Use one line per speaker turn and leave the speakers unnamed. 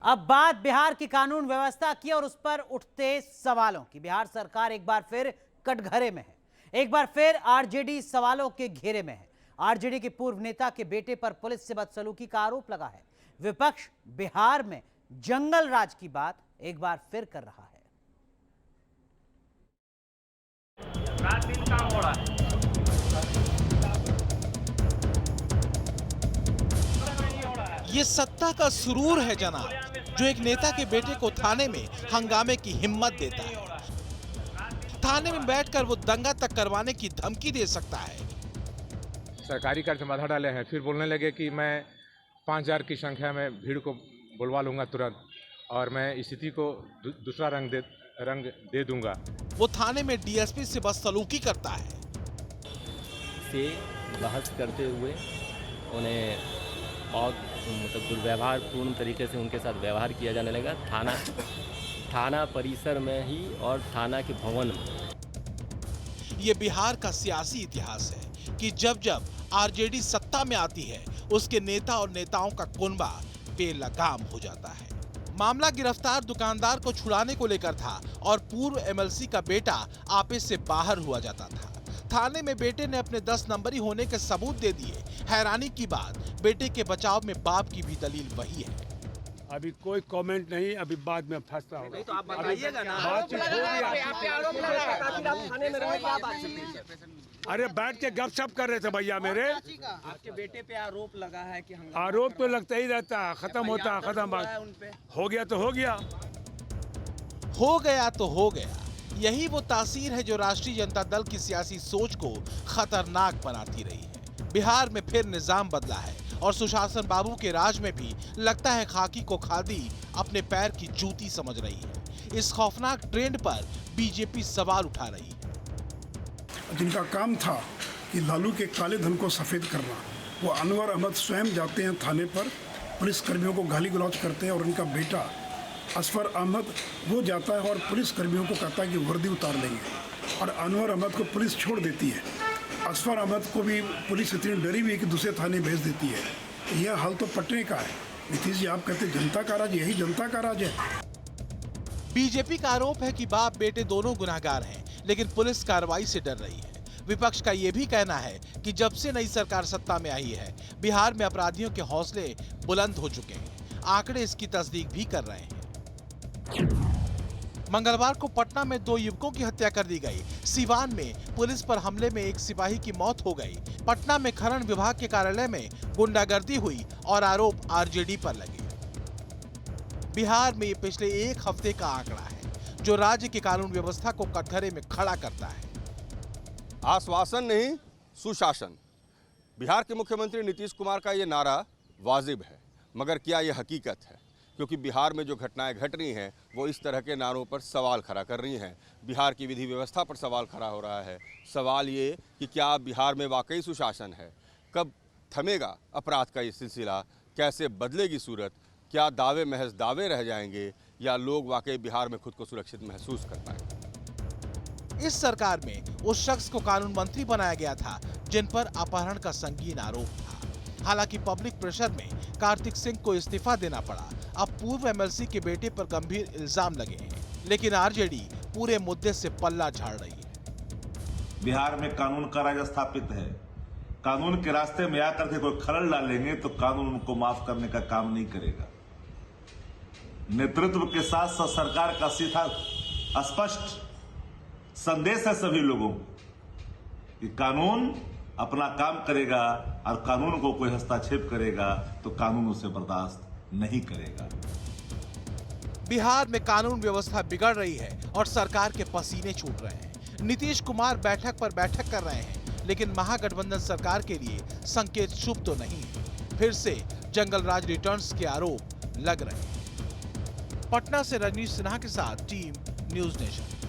अब बात बिहार की कानून व्यवस्था की और उस पर उठते सवालों की। बिहार सरकार एक बार फिर कटघरे में है, एक बार फिर आरजेडी सवालों के घेरे में है। आरजेडी के पूर्व नेता के बेटे पर पुलिस से बदसलूकी का आरोप लगा है। विपक्ष बिहार में जंगल राज की बात एक बार फिर कर रहा है।
रात दिन काम हो रहा है।
ये सत्ता का सुरूर है जनाब, जो एक नेता के बेटे को थाने में हंगामे की हिम्मत देता है। थाने में बैठकर वो दंगा तक करवाने की धमकी दे सकता है।
सरकारी कर्ज में बाधा डाले हैं, फिर बोलने लगे कि मैं 5000 की संख्या में भीड़ को बुलवा लूंगा तुरंत और मैं स्थिति को दूसरा रंग दे दूंगा।
वो थाने में डीएसपी से बदसलूकी करता है।
से बहस करते हुए उन्हें बहुत दुर्व्यवहार पूर्ण तरीके से उनके साथ व्यवहार किया जाने लगा थाना परिसर में ही और थाना के भवन में।
ये बिहार का सियासी इतिहास है कि जब जब आरजेडी सत्ता में आती है, उसके नेता और नेताओं का कुनबा बेलगाम हो जाता है। मामला गिरफ्तार दुकानदार को छुड़ाने को लेकर था और पूर्व एमएलसी का बेटा आपे से बाहर हुआ जाता था। थाने में बेटे ने अपने 10 नंबरी होने के सबूत दे दिए। हैरानी की बात, बेटे के बचाव में बाप की भी दलील वही है।
अभी कोई कमेंट नहीं, अभी बाद में फैसला होगा।
नहीं तो आप बताइएगा ना।
अरे बैठ के गपशप कर रहे थे भैया मेरे।
आपके बेटे पे आरोप लगा है कि
आरोप तो लगता ही रहता है, खत्म होता है, खत्म बात हो गया तो हो गया।
हो गया तो हो गया, यही वो तासीर है जो राष्ट्रीय जनता दल की सियासी सोच को खतरनाक बनाती रही है। बिहार में फिर निजाम बदला है और सुशासन बाबू के राज में भी लगता है खाकी को खादी अपने पैर की जूती समझ रही है। इस खौफनाक ट्रेंड पर बीजेपी सवाल उठा रही है।
जिनका काम था कि लालू के काले धन को सफेद करना, वो अनवर अहमद स्वयं जाते हैं थाने पर, पुलिस कर्मियों को गाली गलौज करते हैं और उनका बेटा असफर अहमद वो जाता है और पुलिस कर्मियों को कहता है कि वर्दी उतार लेंगे और अनवर अहमद को पुलिस छोड़ देती है। असफर अहमद को भी पुलिस इतनी डरी हुई है कि दूसरे थाने भेज देती है। यह हाल तो पटने का है। नीतीश जी, आप कहते जनता का राज, यही जनता का राज है।
बीजेपी का आरोप है कि बाप बेटे दोनों गुनाहगार हैं, लेकिन पुलिस कार्रवाई से डर रही है। विपक्ष का ये भी कहना है कि जब से नई सरकार सत्ता में आई है, बिहार में अपराधियों के हौसले बुलंद हो चुके हैं। आंकड़े इसकी तस्दीक भी कर रहे हैं। मंगलवार को पटना में 2 युवकों की हत्या कर दी गई। सीवान में पुलिस पर हमले में एक सिपाही की मौत हो गई। पटना में खनन विभाग के कार्यालय में गुंडागर्दी हुई और आरोप आरजेडी पर लगे। बिहार में ये पिछले 1 हफ्ते का आंकड़ा है, जो राज्य की कानून व्यवस्था को कटघरे में खड़ा करता है।
आश्वासन नहीं, सुशासन। बिहार के मुख्यमंत्री नीतीश कुमार का ये नारा वाजिब है, मगर क्या यह हकीकत है? क्योंकि बिहार में जो घटनाएं घट रही हैं वो इस तरह के नारों पर सवाल खड़ा कर रही हैं। बिहार की विधि व्यवस्था पर सवाल खड़ा हो रहा है। सवाल ये कि क्या बिहार में वाकई सुशासन है? कब थमेगा अपराध का ये सिलसिला? कैसे बदलेगी सूरत? क्या दावे महज दावे रह जाएंगे या लोग वाकई बिहार में खुद को सुरक्षित महसूस कर पाएंगे?
इस सरकार में उस शख्स को कानून मंत्री बनाया गया था जिन पर अपहरण का संगीन आरोप था। हालांकि पब्लिक प्रेशर में कार्तिक सिंह को इस्तीफा देना पड़ा। अब पूर्व एमएलसी के बेटे पर गंभीर इल्जाम लगे हैं, लेकिन आरजेडी पूरे मुद्दे से पल्ला झाड़ रही है।
बिहार में कानून का राज स्थापित है। कानून के रास्ते में आकर के कोई खलल डालेंगे तो कानून उनको माफ करने का काम नहीं करेगा। नेतृत्व के साथ साथ सरकार का सीधा स्पष्ट संदेश है सभी लोगों को कि कानून अपना काम करेगा और कानून को कोई हस्तक्षेप करेगा तो कानून उसे बर्दाश्त नहीं करेगा।
बिहार में कानून व्यवस्था बिगड़ रही है और सरकार के पसीने छूट रहे हैं। नीतीश कुमार बैठक पर बैठक कर रहे हैं, लेकिन महागठबंधन सरकार के लिए संकेत शुभ तो नहीं है। फिर से जंगल राज रिटर्न्स के आरोप लग रहे हैं। पटना से रजनीश सिन्हा के साथ टीम न्यूज नेशन।